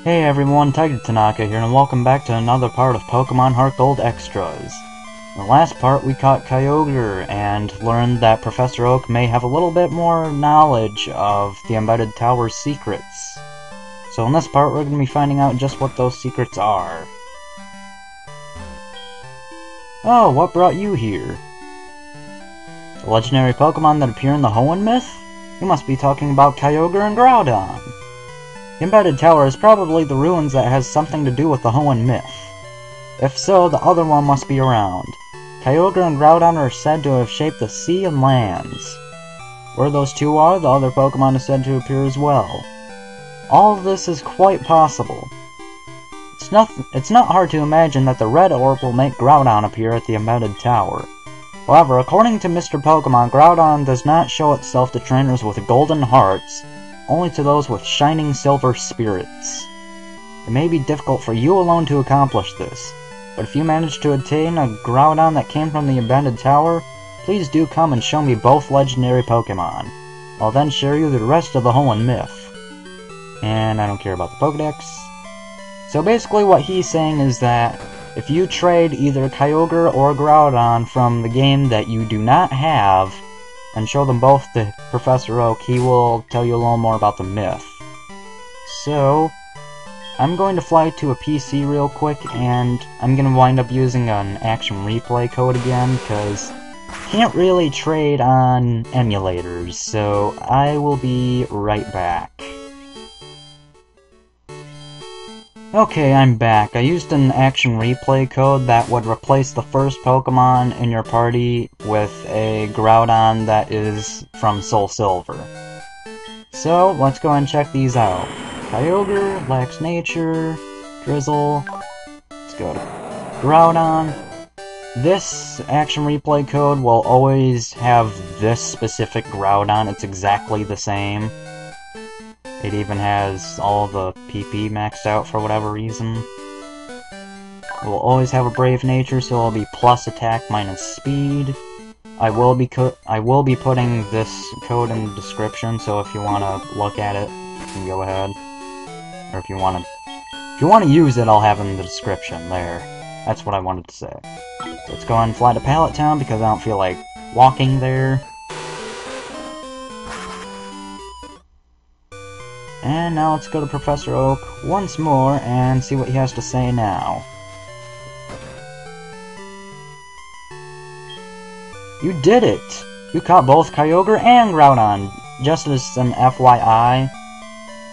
Hey everyone, Tigertenaka here, and welcome back to another part of Pokemon Heart Gold Extras. In the last part, we caught Kyogre, and learned that Professor Oak may have a little bit more knowledge of the Embedded Tower's secrets. So in this part, we're going to be finding out just what those secrets are. Oh, what brought you here? The legendary Pokemon that appear in the Hoenn myth? You must be talking about Kyogre and Groudon. The Embedded Tower is probably the ruins that has something to do with the Hoenn myth. If so, the other one must be around. Kyogre and Groudon are said to have shaped the sea and lands. Where those two are, the other Pokemon is said to appear as well. All of this is quite possible. It's not hard to imagine that the red orb will make Groudon appear at the Embedded Tower. However, according to Mr. Pokemon, Groudon does not show itself to trainers with golden hearts, only to those with shining silver spirits. It may be difficult for you alone to accomplish this, but if you manage to attain a Groudon that came from the Embedded Tower, please do come and show me both legendary Pokemon. I'll then share you the rest of the Hoenn myth. And I don't care about the Pokedex. So basically what he's saying is that if you trade either Kyogre or Groudon from the game that you do not have, and show them both to Professor Oak, he will tell you a little more about the myth. So, I'm going to fly to a PC real quick, and I'm going to wind up using an action replay code again, because can't really trade on emulators, so I will be right back. Okay, I'm back. I used an action replay code that would replace the first Pokemon in your party with a Groudon that is from Soul Silver. So, let's go and check these out. Kyogre, Lax Nature, Drizzle, let's go to Groudon. This action replay code will always have this specific Groudon, it's exactly the same. It even has all the PP maxed out for whatever reason. It will always have a Brave Nature, so it'll be plus attack minus speed. I will be putting this code in the description, so if you want to look at it, you can go ahead. Or if you want to use it, I'll have it in the description there. That's what I wanted to say. So let's go ahead and fly to Pallet Town because I don't feel like walking there. And now let's go to Professor Oak once more and see what he has to say now. You did it! You caught both Kyogre and Groudon. Just as an FYI,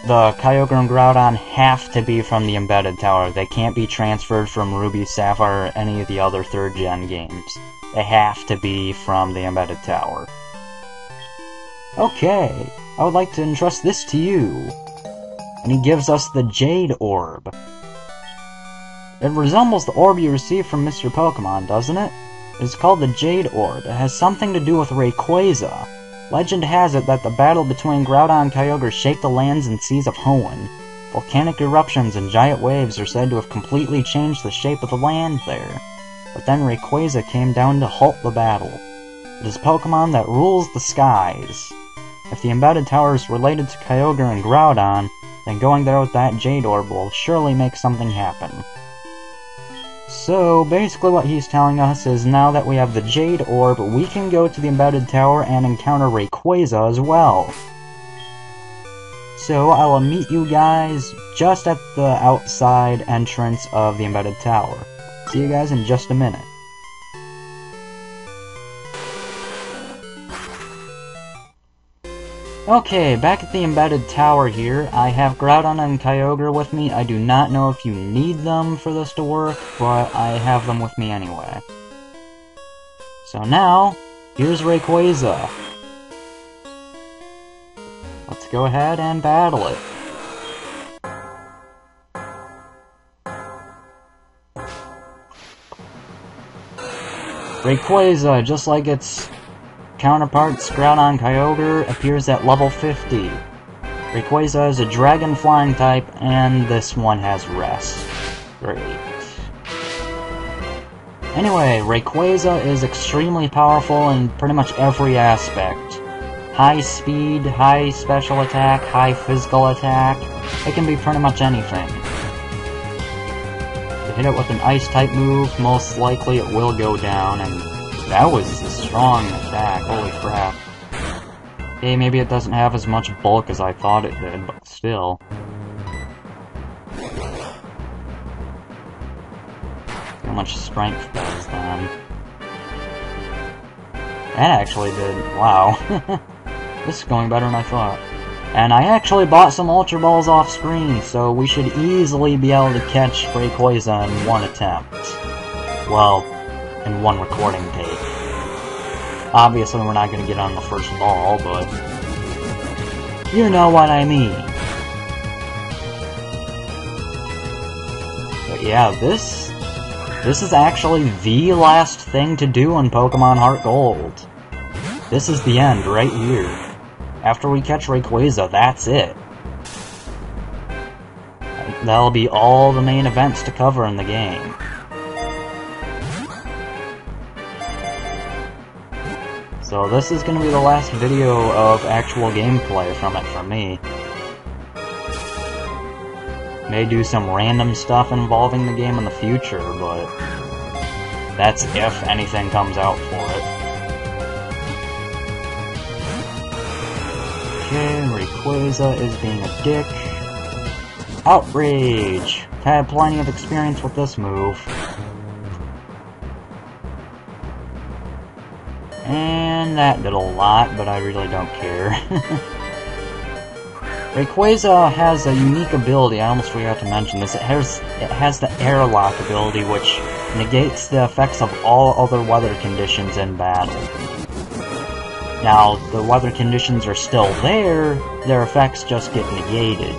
the Kyogre and Groudon have to be from the Embedded Tower. They can't be transferred from Ruby, Sapphire, or any of the other 3rd Gen games. They have to be from the Embedded Tower. Okay, I would like to entrust this to you. And he gives us the Jade Orb. It resembles the orb you received from Mr. Pokemon, doesn't it? It's called the Jade Orb. It has something to do with Rayquaza. Legend has it that the battle between Groudon and Kyogre shaped the lands and seas of Hoenn. Volcanic eruptions and giant waves are said to have completely changed the shape of the land there. But then Rayquaza came down to halt the battle. It is Pokemon that rules the skies. If the Embedded Tower is related to Kyogre and Groudon, then going there with that Jade Orb will surely make something happen. So, basically what he's telling us is now that we have the Jade Orb, we can go to the Embedded Tower and encounter Rayquaza as well. So, I will meet you guys just at the outside entrance of the Embedded Tower. See you guys in just a minute. Okay, back at the Embedded Tower here, I have Groudon and Kyogre with me. I do not know if you need them for this to work, but I have them with me anyway. So now, here's Rayquaza. Let's go ahead and battle it. Rayquaza, just like its counterparts, Groudon Kyogre, appears at level 50. Rayquaza is a dragon flying type, and this one has rest. Great. Anyway, Rayquaza is extremely powerful in pretty much every aspect. High speed, high special attack, high physical attack. It can be pretty much anything. hit it with an Ice-type move, most likely it will go down, and that was a strong attack, holy crap. Okay, maybe it doesn't have as much bulk as I thought it did, but still. How much strength does then? That actually did, wow. This is going better than I thought. And I actually bought some Ultra Balls off screen, so we should easily be able to catch Rayquaza in one attempt. Well, in one recording take. Obviously we're not going to get on the first ball, but you know what I mean. But yeah, this is actually the last thing to do in Pokemon Heart Gold. This is the end, right here. After we catch Rayquaza, that's it. That'll be all the main events to cover in the game. So this is going to be the last video of actual gameplay from it for me. May do some random stuff involving the game in the future, but that's if anything comes out for it. Okay, Rayquaza is being a dick. Outrage! I've had plenty of experience with this move. And that did a lot, but I really don't care. Rayquaza has a unique ability, I almost forgot to mention this. It has the airlock ability, which negates the effects of all other weather conditions in battle. Now, the weather conditions are still there, their effects just get negated.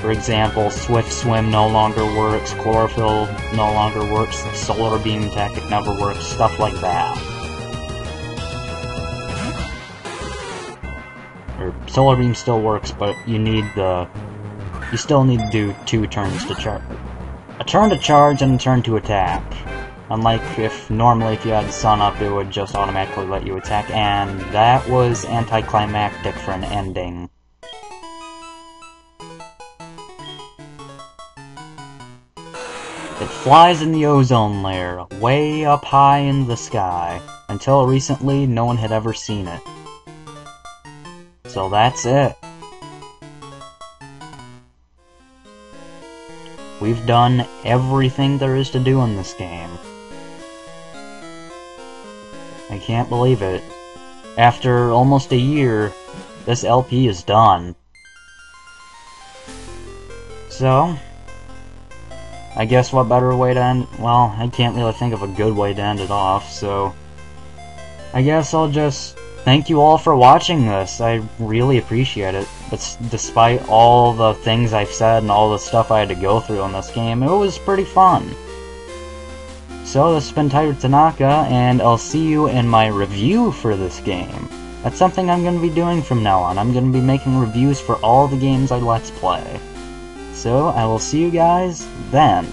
For example, Swift Swim no longer works, Chlorophyll no longer works, the Solar Beam tactic never works, stuff like that. Or Solar Beam still works, but you still need to do 2 turns to charge. A turn to charge and a turn to attack. Unlike if you had Sun Up, it would just automatically let you attack, and that was anticlimactic for an ending. It flies in the ozone layer, way up high in the sky. Until recently, no one had ever seen it. So that's it. We've done everything there is to do in this game. I can't believe it. After almost a year, this LP is done. So, I guess what better way to end... Well, I can't really think of a good way to end it off, so... I guess I'll just thank you all for watching this. I really appreciate it. But despite all the things I've said and all the stuff I had to go through in this game, it was pretty fun. So, this has been Tigertenaka, and I'll see you in my review for this game. That's something I'm going to be doing from now on. I'm going to be making reviews for all the games I Let's Play. So, I will see you guys then.